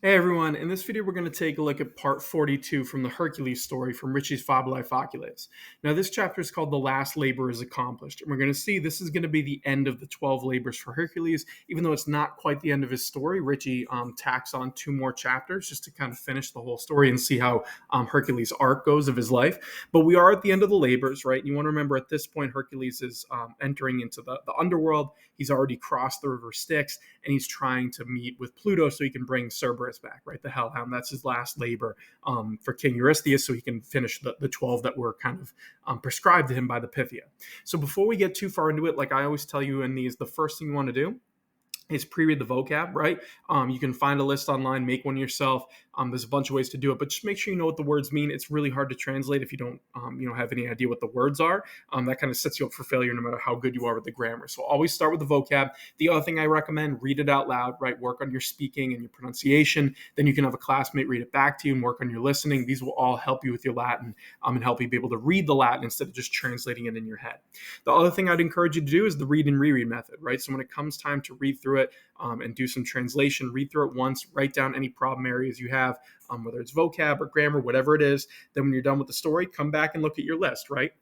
Hey everyone, in this video we're going to take a look at part 42 from the Hercules story from Ritchie's Fabulae Faciles. Now this chapter is called The Last Labor is Accomplished, and we're going to see this is going to be the end of the 12 labors for Hercules. Even though it's not quite the end of his story, Ritchie tacks on two more chapters just to kind of finish the whole story and see how Hercules' arc goes of his life. But we are at the end of the labors, right? And you want to remember at this point Hercules is entering into the underworld. He's already crossed the river Styx, and he's trying to meet with Pluto so he can bring Cerberus back, right? The Hellhound. That's his last labor for King Eurystheus, so he can finish the 12 that were kind of prescribed to him by the Pythia. So before we get too far into it, like I always tell you in these, the first thing you want to do is pre-read the vocab, right? You can find a list online, make one yourself. There's a bunch of ways to do it, but just make sure you know what the words mean. It's really hard to translate if you don't, have any idea what the words are. That kind of sets you up for failure no matter how good you are with the grammar. So always start with the vocab. The other thing I recommend, read it out loud, right? Work on your speaking and your pronunciation. Then you can have a classmate read it back to you and work on your listening. These will all help you with your Latin and help you be able to read the Latin instead of just translating it in your head. The other thing I'd encourage you to do is the read and reread method, right? So when it comes time to read through it and do some translation, read through it once, write down any problem areas you have, whether it's vocab or grammar, whatever it is. Then when you're done with the story, come back and look at your list, right?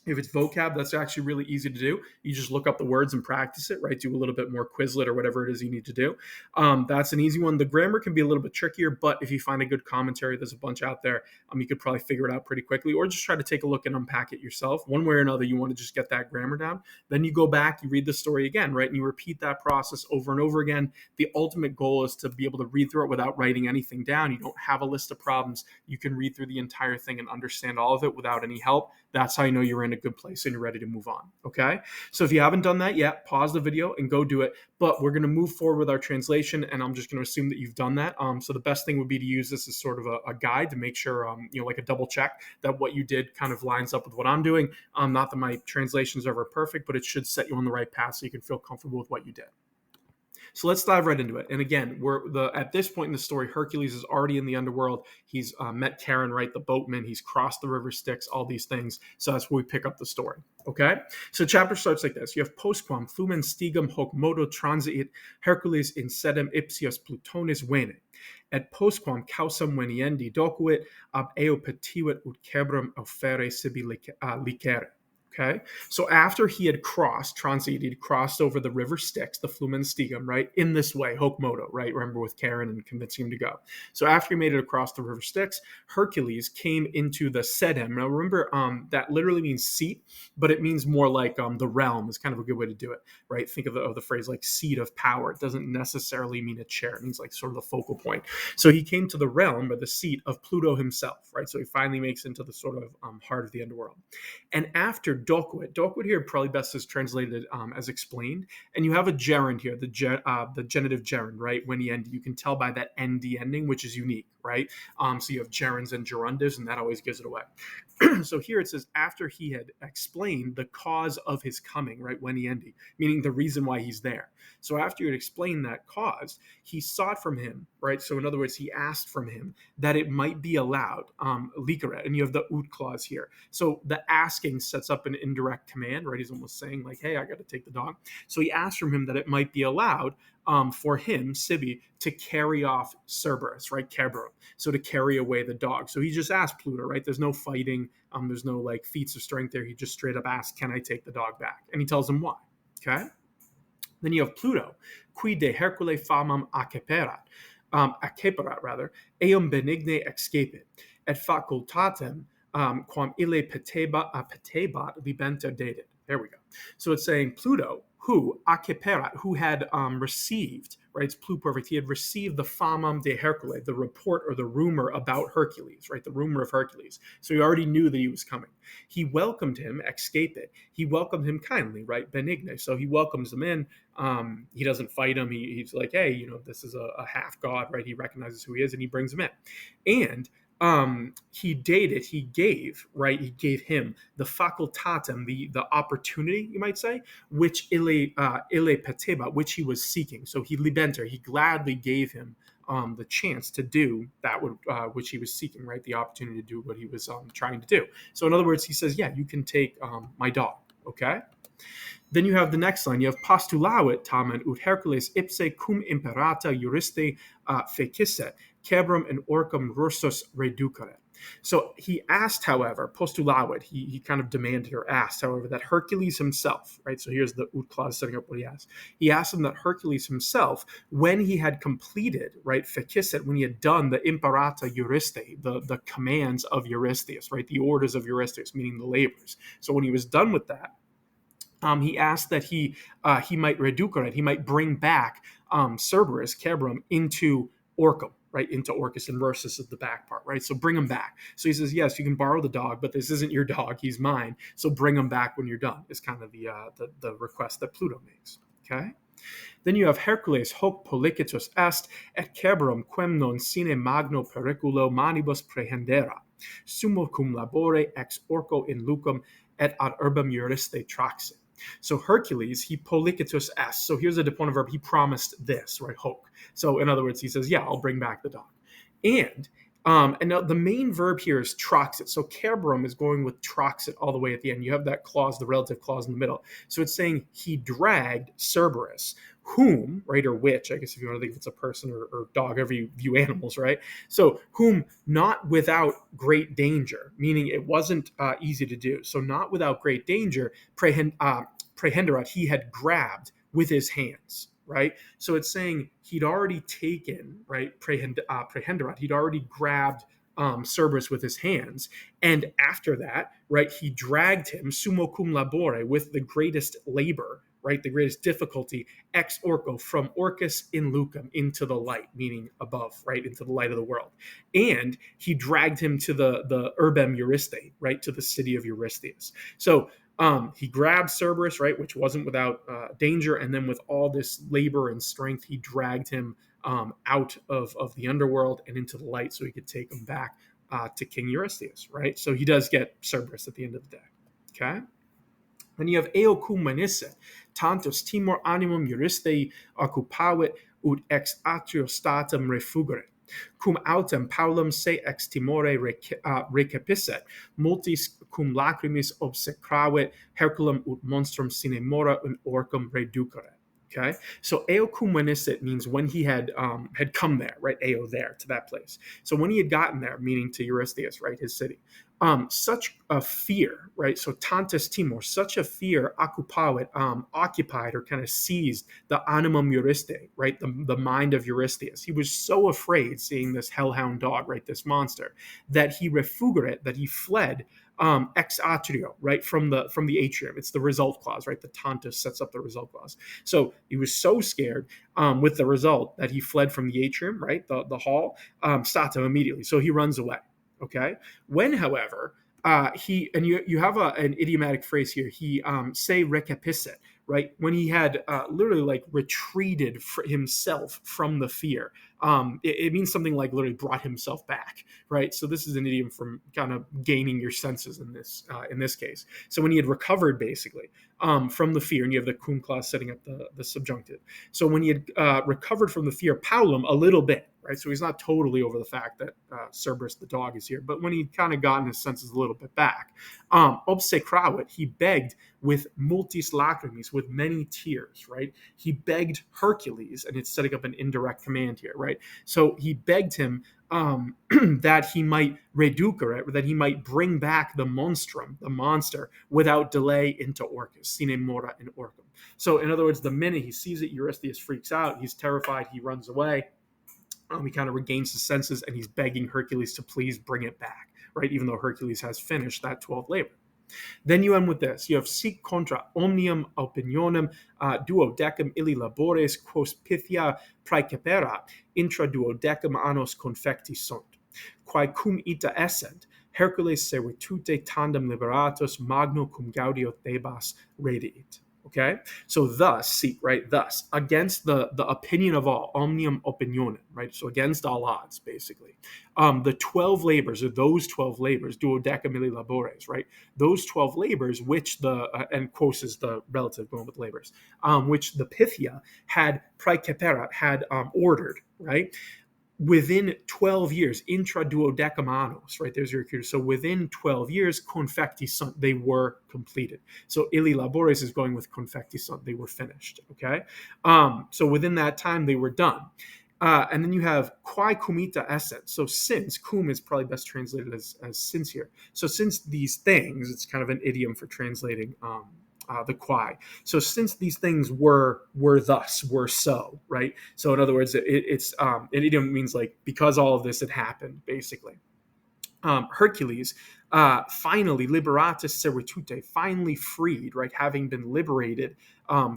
If it's vocab, that's actually really easy to do. You just look up the words and practice it, right? Do a little bit more Quizlet or whatever it is you need to do. That's an easy one. The grammar can be a little bit trickier, but if you find a good commentary, there's a bunch out there. You could probably figure it out pretty quickly, or just try to take a look and unpack it yourself. One way or another, you want to just get that grammar down. Then you go back, you read the story again, right? And you repeat that process over and over again. The ultimate goal is to be able to read through it without writing anything down. You don't have a list of problems. You can read through the entire thing and understand all of it without any help. That's how you know you're in a good place and you're ready to move on. Okay. So if you haven't done that yet, pause the video and go do it. But we're going to move forward with our translation, and I'm just going to assume that you've done that. So the best thing would be to use this as sort of a guide to make sure, like a double check that what you did kind of lines up with what I'm doing. Not that my translations are ever perfect, but it should set you on the right path so you can feel comfortable with what you did. So let's dive right into it. And again, at this point in the story, Hercules is already in the underworld. He's met Charon, right, the boatman. He's crossed the river Styx, all these things. So that's where we pick up the story. Okay? So chapter starts like this. You have Postqualm, flumen stigum hoc modo transit Hercules in sedem ipsius Plutonis vene. Et postquam causam veniendi docuit ab eo petivet ut cebrum offere sibi licere. Okay, so after he had transited, he'd crossed over the river Styx, the Flumen Stigum, right, in this way, hoc modo, right, remember with Charon and convincing him to go. So after he made it across the river Styx, Hercules came into the Sedem. Now remember, that literally means seat, but it means more like the realm is kind of a good way to do it, right? Think of the phrase like seat of power. It doesn't necessarily mean a chair. It means like sort of the focal point. So he came to the realm or the seat of Pluto himself, right? So he finally makes into the sort of heart of the underworld. And after docuit here probably best is translated as explained. And you have a gerund here, the genitive gerund, right? When he ended, you can tell by that nd ending, which is unique, right? So you have gerunds and gerundives, and that always gives it away. So here it says, after he had explained the cause of his coming, right? When he ended, meaning the reason why he's there. So after he had explained that cause, he sought from him, right? So in other words, he asked from him that it might be allowed, licere, and you have the ut clause here. So the asking sets up an indirect command, right? He's almost saying like, hey, I got to take the dog. So he asked from him that it might be allowed for him, Sibi, to carry off Cerberus, right? Kerberos. So to carry away the dog. So he just asked Pluto, right? There's no fighting. There's no like feats of strength there. He just straight up asks, can I take the dog back? And he tells him why. Okay. Then you have Pluto, qui de Hercule famam acceperat rather, eum benigne excapit, et facultatem quam ille petebat libenter dated. There we go. So it's saying Pluto, who acceperat, who had received, right? It's Pluperfect. He had received the famam de Hercule, the report or the rumor about Hercules, right? The rumor of Hercules. So he already knew that he was coming. He welcomed him, excapit. He welcomed him kindly, right? Benigne. So he welcomes him in. He doesn't fight him. He's like, hey, this is a half god, right? He recognizes who he is and he brings him in. And he gave him the facultatem, the opportunity, you might say, which ille peteba, which he was seeking. So he libenter, he gladly gave him the chance to do that which he was seeking, right? The opportunity to do what he was trying to do. So in other words, he says, yeah, you can take my dog, okay? Then you have the next line. You have postulavit tamen ut Hercules ipse cum imperata juriste fecisset, cebrum and orcum rursus reduceret. So he asked, however, postulavit, he kind of demanded or asked, however, that Hercules himself, right? So here's the ut clause setting up what he asked. He asked him that Hercules himself, when he had completed, right, fecisset, when he had done the imperata juriste, the commands of Eurystheus, right, the orders of Eurystheus, meaning the labors. So when he was done with that, he asked that he might reducere, he might bring back Cerberus, Cebrum, into Orcum, right, into Orcus and Rursus is the back part, right? So bring him back. So he says, yes, you can borrow the dog, but this isn't your dog, he's mine. So bring him back when you're done, is kind of the request that Pluto makes, okay? Then you have Hercules hoc policitus est, et Cebrum quem non sine magno periculo manibus prehendera, sumo cum labore ex orco in lucum et ad urbem juriste traxit. So Hercules, he policitus est. So here's a deponent verb. He promised this, right? Hoc. So in other words, he says, yeah, I'll bring back the dog. And now the main verb here is traxit. So Cebrum is going with traxit all the way at the end. You have that clause, the relative clause in the middle. So it's saying he dragged Cerberus, whom, right, or which, I guess if you want to think if it's a person or dog, however you view animals, right? So whom not without great danger, meaning it wasn't easy to do. So not without great danger, prehenderat, he had grabbed with his hands, right? So it's saying he'd already taken, right, prehenderat, he'd already grabbed Cerberus with his hands. And after that, right, he dragged him, sumo cum labore, with the greatest labor, right, the greatest difficulty, ex orco, from Orcus in lucum, into the light, meaning above, right, into the light of the world. And he dragged him to the urbem Eurystheus, right, to the city of Eurystheus. So he grabbed Cerberus, right, which wasn't without danger, and then with all this labor and strength, he dragged him out of the underworld and into the light so he could take him back to King Eurystheus, right? So he does get Cerberus at the end of the day, okay? Then you have eo cum manisse, tantus timor animum Eurystei occupavit ut ex atrio statum refugeret. Cum autem Paulum se ex timore recapisset, multis cum lacrimis obsecravit, Herculum ut monstrum sine mora un orcum reduceret. Okay, so eo cum manisse means when he had come there, right? Eo there, to that place. So when he had gotten there, meaning to Eurystheus, right, his city, such a fear, right? So tantus timor, such a fear occupied or kind of seized the animum Eurystei, right? The mind of Eurystheus. He was so afraid seeing this hellhound dog, right? This monster, that he refugeret, that he fled ex atrio, right, from the atrium. It's the result clause, right? The tantus sets up the result clause. So he was so scared with the result that he fled from the atrium, right, the hall, statum, immediately. So he runs away. Okay. When, however, you have an idiomatic phrase here. He se recapisset, right? When he had literally like retreated himself from the fear. It means something like literally brought himself back, right? So this is an idiom from kind of gaining your senses in this case. So when he had recovered, basically, from the fear, and you have the cum clause setting up the subjunctive. So when he had recovered from the fear, Paulum, a little bit, right? So he's not totally over the fact that Cerberus the dog is here, but when he kind of gotten his senses a little bit back, obsecravit, he begged with multis lacrimis, with many tears, right? He begged Hercules, and it's setting up an indirect command here, right? So he begged him that he might reducere, that he might bring back the monstrum, the monster, without delay into Orcus, sine mora in Orcum. So in other words, the minute he sees it, Eurystheus freaks out, he's terrified, he runs away. He kind of regains his senses, and he's begging Hercules to please bring it back, right? Even though Hercules has finished that 12th labor. Then you end with this. You have sic contra omnium opinionem duodecim illi labores quos Pythia praecepera intra duodecim annos confecti sunt. Quae cum ita essent, Hercules servitute tandem liberatus magno cum gaudio Thebas rediit. Okay, so thus, seek, right? Thus, against the opinion of all, omnium opinionem, right? So against all odds, basically. The 12 labors, or those 12 labors, duodecim illi labores, right? Those 12 labors, which and quos is the relative going with labors, which the Pythia had praecepera, had ordered, right? within 12 years, intra duodecamanos, right? There's your cue. So within 12 years, confecti sunt, they were completed. So illi labores is going with confecti sunt, they were finished, okay? So within that time, they were done. And then you have quae cumita essent. So since, cum is probably best translated as since here. So since these things, it's kind of an idiom for translating the quae. So since these things were thus, were so, right? So in other words, it's an idiom means like because all of this had happened, basically. Hercules, finally liberatus servitute, finally freed, right, having been liberated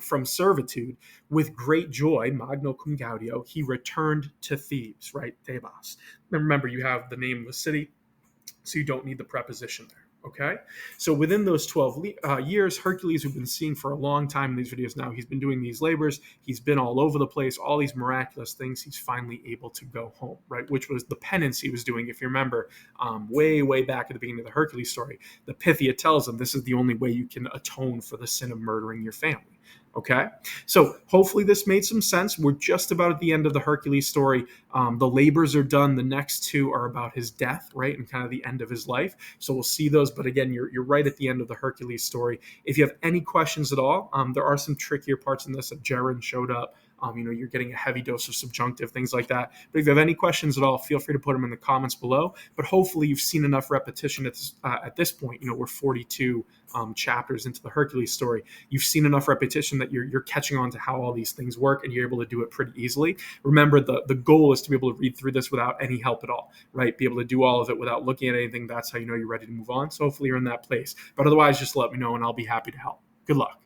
from servitude, with great joy, magno cum gaudio, he returned to Thebes, right, Thebas. And remember, you have the name of the city, so you don't need the preposition there. Okay, so within those 12 years, Hercules, we've been seeing for a long time in these videos now, he's been doing these labors, he's been all over the place, all these miraculous things, he's finally able to go home, right? Which was the penance he was doing. If you remember, way back at the beginning of the Hercules story, the Pythia tells him this is the only way you can atone for the sin of murdering your family. Okay, so hopefully this made some sense. We're just about at the end of the Hercules story. The labors are done. The next two are about his death, right, and kind of the end of his life. So we'll see those. But again, you're right at the end of the Hercules story. If you have any questions at all, there are some trickier parts in this. Jaron showed up. You're getting a heavy dose of subjunctive, things like that. But if you have any questions at all, feel free to put them in the comments below. But hopefully you've seen enough repetition at this point. We're 42 chapters into the Hercules story. You've seen enough repetition that you're catching on to how all these things work, and you're able to do it pretty easily. Remember, the goal is to be able to read through this without any help at all, right? Be able to do all of it without looking at anything. That's how you know you're ready to move on. So hopefully you're in that place. But otherwise, just let me know, and I'll be happy to help. Good luck.